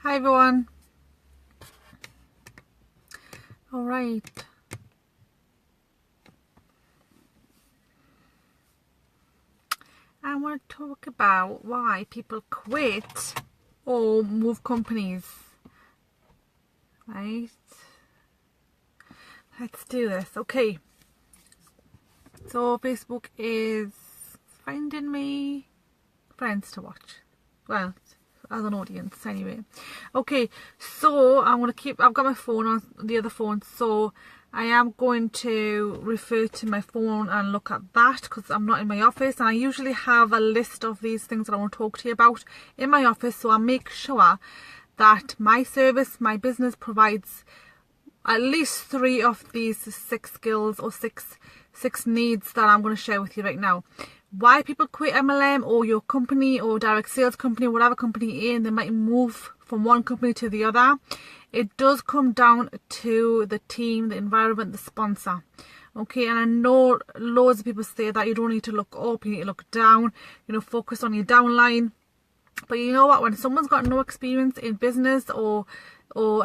Hi everyone. All right. I want to talk about why people quit or move companies. Right? Let's do this. Okay. So Facebook is finding me friends to watch. Well, as an audience anyway. Okay, so I'm gonna I've got my phone on the other phone, so I am going to refer to my phone and look at that because I'm not in my office, and I usually have a list of these things that I want to talk to you about in my office, so I'll make sure that my service, my business provides at least 3 of these 6 skills or six needs that I'm going to share with you right now. Why people quit MLM or your company or direct sales company, whatever company you're in, they might move from one company to the other. It does come down to the team, the environment, the sponsor. Okay, and I know loads of people say that you don't need to look up, you need to look down, focus on your downline. But you know what, when someone's got no experience in business or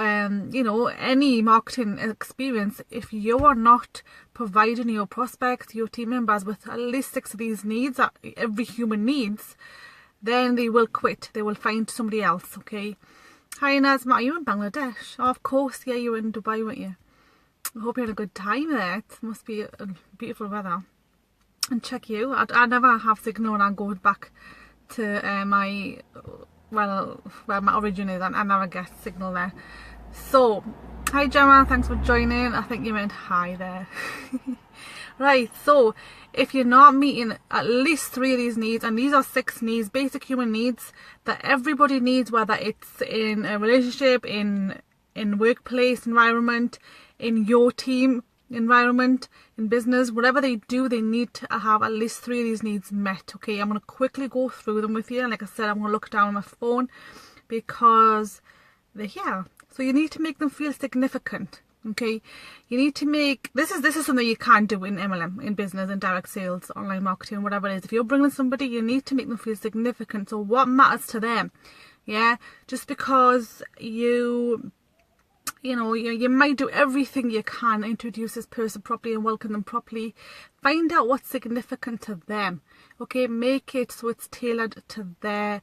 any marketing experience, if you are not providing your prospects, your team members with at least 6 of these needs that every human needs, then they will quit. They will find somebody else. Okay. Hi Nazma, are you in Bangladesh? Oh, of course, yeah, you were in Dubai, weren't you? I hope you had a good time there. It must be a beautiful weather. And check you, I never have signal when I go back to where my origin is, and I never get signal there. So hi Gemma, thanks for joining. I think you meant hi there. Right, so if you're not meeting at least 3 of these needs, and these are 6 needs, basic human needs that everybody needs, whether it's in a relationship, in workplace environment, in your team environment, in business, whatever they do, they need to have at least 3 of these needs met. Okay, I'm going to quickly go through them with you, and like I said, I'm going to look down on my phone because they're here. So you need to make them feel significant. Okay, you need to make this is something you can't do in MLM, in business, in direct sales, online marketing, whatever it is. If you're bringing somebody, you need to make them feel significant. So what matters to them? Yeah, just because you might do everything you can to introduce this person properly and welcome them properly. Find out what's significant to them. Okay, make it so it's tailored to their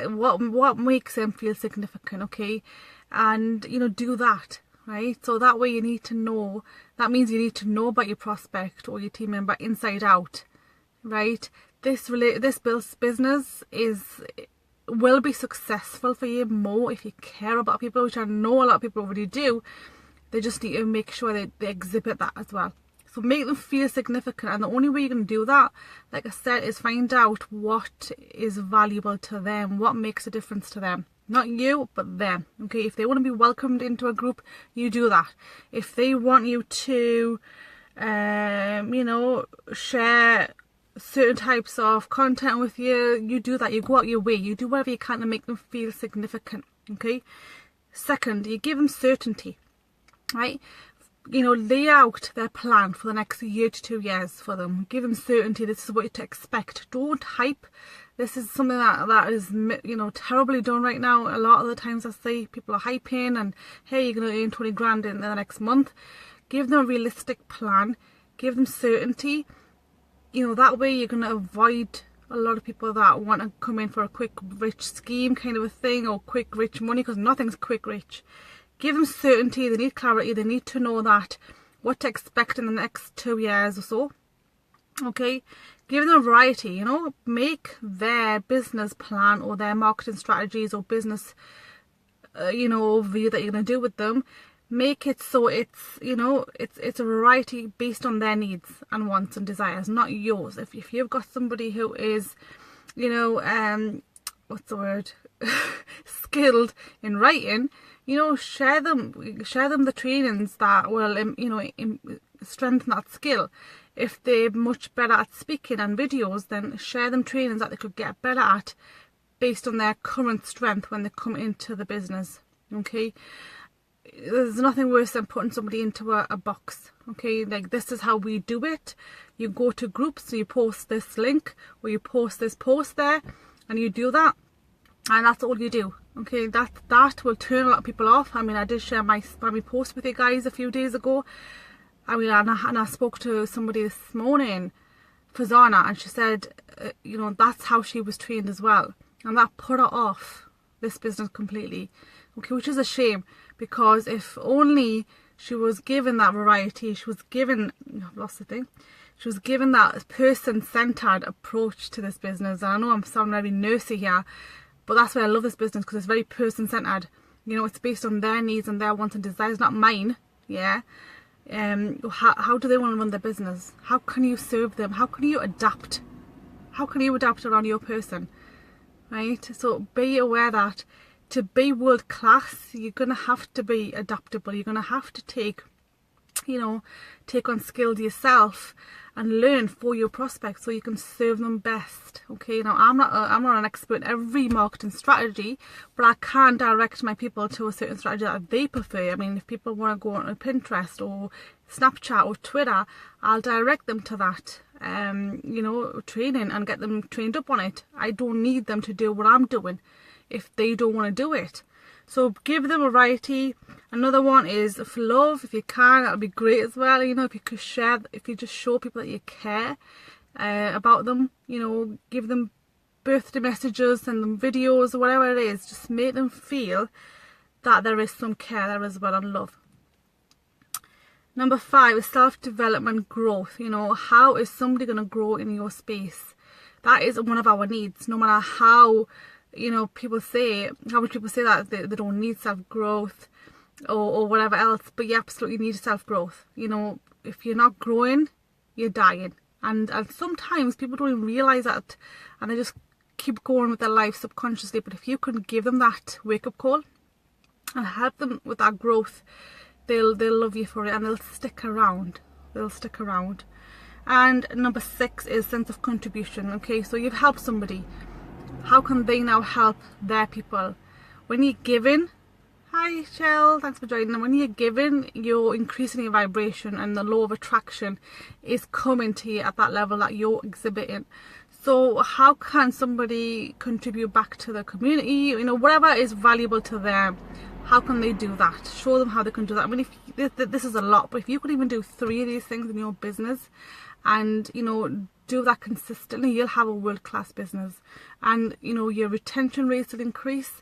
what makes them feel significant. Okay, and do that. Right, so that way you need to know. That means you need to know about your prospect or your team member inside out. Right, this business will be successful for you more if you care about people, which I know a lot of people already do. They just need to make sure they exhibit that as well. So make them feel significant, and the only way you can do that, like I said, is find out what is valuable to them, what makes a difference to them. Not you, but them. Okay, if they want to be welcomed into a group, you do that. If they want you to share certain types of content with you, you do that. You go out your way, you do whatever you can to make them feel significant. Okay, second, you give them certainty. Right, lay out their plan for the next year to 2 years for them. Give them certainty. This is what to expect. Don't hype. This is something that is terribly done right now. A lot of the times I see people are hyping and, hey, you're going to earn 20 grand in the next month. Give them a realistic plan. Give them certainty. That way you're going to avoid a lot of people that want to come in for a quick rich scheme kind of a thing, or quick rich money, because nothing's quick rich. Give them certainty. They need clarity. They need to know that what to expect in the next 2 years or so. Okay, give them a variety. Make their business plan or their marketing strategies or business overview that you're going to do with them. Make it so it's it's a variety based on their needs and wants and desires, not yours. If you've got somebody who is what's the word skilled in writing, share them the trainings that will strengthen that skill. If they're much better at speaking and videos, then share them trainings that they could get better at based on their current strength when they come into the business. Okay, there's nothing worse than putting somebody into a box. Okay, like, this is how we do it. You go to groups, so you post this link or you post this post there, and you do that. and that's all you do. Okay, that will turn a lot of people off. I mean, I did share my post with you guys a few days ago. I mean, and I spoke to somebody this morning, Fazana, and she said, you know, that's how she was trained as well, and that put her off this business completely. Okay, which is a shame, because if only she was given that variety, she was given, I've lost the thing, she was given that person-centered approach to this business. And I know I'm sounding very nursey here, but that's why I love this business, because it's very person-centered. You know, it's based on their needs and their wants and desires, not mine. Yeah. How do they want to run their business? How can you serve them? How can you adapt? How can you adapt around your person? Right? So be aware that to be world class, you're going to have to be adaptable. You're going to have to take on skills yourself and learn for your prospects so you can serve them best. Okay, now I'm not an expert in every marketing strategy, but I can direct my people to a certain strategy that they prefer. I mean, if people want to go on Pinterest or Snapchat or Twitter, I'll direct them to that training and get them trained up on it. I don't need them to do what I'm doing if they don't want to do it. So give them a variety. Another one is for love. If you can, that would be great as well. You know, if you could share, if you just show people that you care about them, you know, give them birthday messages, send them videos or whatever it is. Just make them feel that there is some care there as well and love. Number 5 is self-development growth. You know, how is somebody going to grow in your space? That is one of our needs, no matter how, you know, people say, how many people say that they don't need self-growth or whatever else, but you absolutely need self-growth. You know, if you're not growing, you're dying. And sometimes people don't even realise that, and they just keep going with their life subconsciously. But if you can give them that wake-up call and help them with that growth, they'll love you for it, and they'll stick around. And number 6 is sense of contribution. Okay, so you've helped somebody. How can they now help their people? When you're giving, hi Shell, thanks for joining. When you're giving, you're increasing your vibration, and the law of attraction is coming to you at that level that you're exhibiting. So how can somebody contribute back to the community? You know, whatever is valuable to them, how can they do that? Show them how they can do that. I mean, this is a lot, but if you could even do 3 of these things in your business, and you know, do that consistently, you'll have a world-class business. And you know, your retention rates will increase.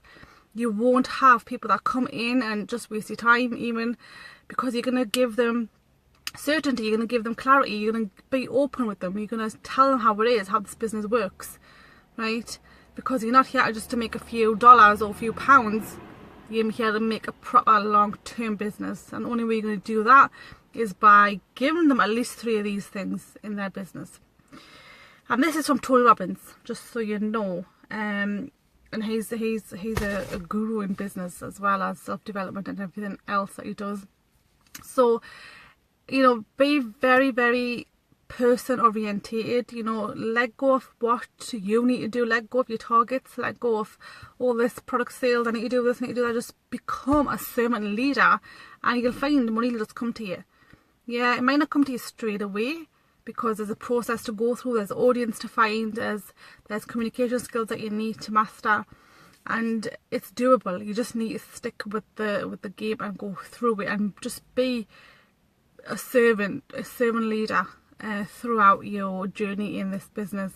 You won't have people that come in and just waste your time, even, because you're going to give them certainty, you're going to give them clarity, you're going to be open with them, you're going to tell them how it is, how this business works, right? Because you're not here just to make a few dollars or a few pounds. You're here to make a proper long-term business, and the only way you're going to do that is by giving them at least 3 of these things in their business. And this is from Tony Robbins, just so you know. And he's a guru in business, as well as self-development and everything else that he does. So, you know, be very, very person orientated. You know, let go of what you need to do, let go of your targets, let go of all this product sales, I need to do this, I need to do that. Just become a servant leader, and you'll find money will just come to you. Yeah, it might not come to you straight away, because there's a process to go through, there's audience to find, there's communication skills that you need to master, and it's doable. You just need to stick with the game and go through it, and just be a servant leader throughout your journey in this business.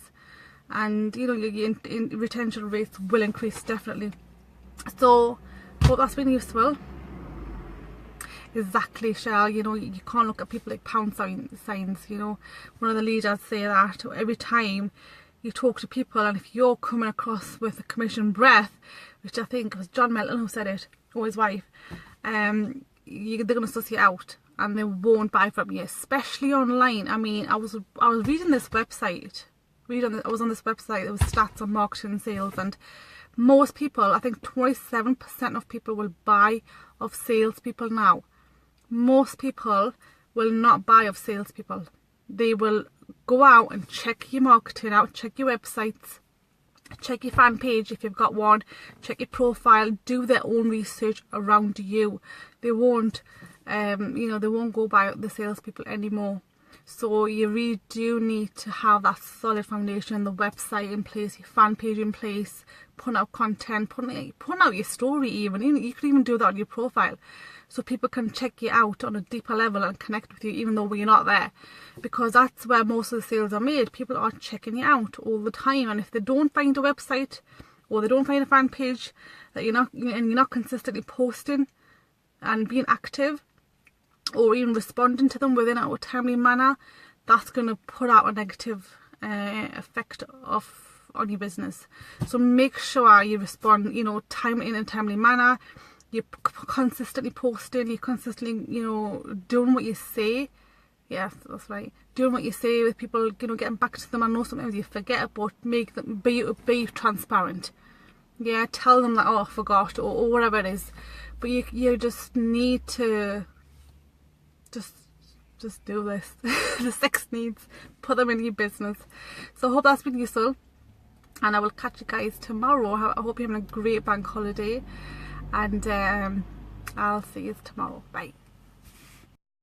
And you know, your retention rates will increase, definitely. So hope that's been useful. Exactly, Shell. You know, you can't look at people like pound signs. You know, one of the leaders say that every time you talk to people, and if you're coming across with a commission breath, which I think was John Melton who said it, or his wife, they're going to suss you out, and they won't buy from you, especially online. I mean, I was reading this website. I was on this website. There was stats on marketing and sales, and most people, I think 27% of people will buy of salespeople now. Most people will not buy of salespeople. They will go out and check your marketing out, check your websites, check your fan page if you've got one, check your profile, do their own research around you. They won't, they won't go by the salespeople anymore. So you really do need to have that solid foundation, the website in place, your fan page in place, putting out content, putting out your story even. You could even do that on your profile, so people can check you out on a deeper level and connect with you even though you're not there. Because that's where most of the sales are made. People are checking you out all the time, and if they don't find a website or they don't find a fan page that you're not consistently posting and being active, or even responding to them within a timely manner, that's going to put out a negative effect on your business. So make sure you respond, in a timely manner. You're consistently posting, you're consistently, doing what you say. Yes, that's right. Doing what you say with people, getting back to them. I know sometimes you forget, but make them be transparent. Yeah, tell them that, oh, I forgot, or whatever it is. But you just need to just do this. The 6 needs, put them in your business. So I hope that's been useful, and I will catch you guys tomorrow. I hope you're having a great bank holiday, and I'll see you tomorrow. Bye.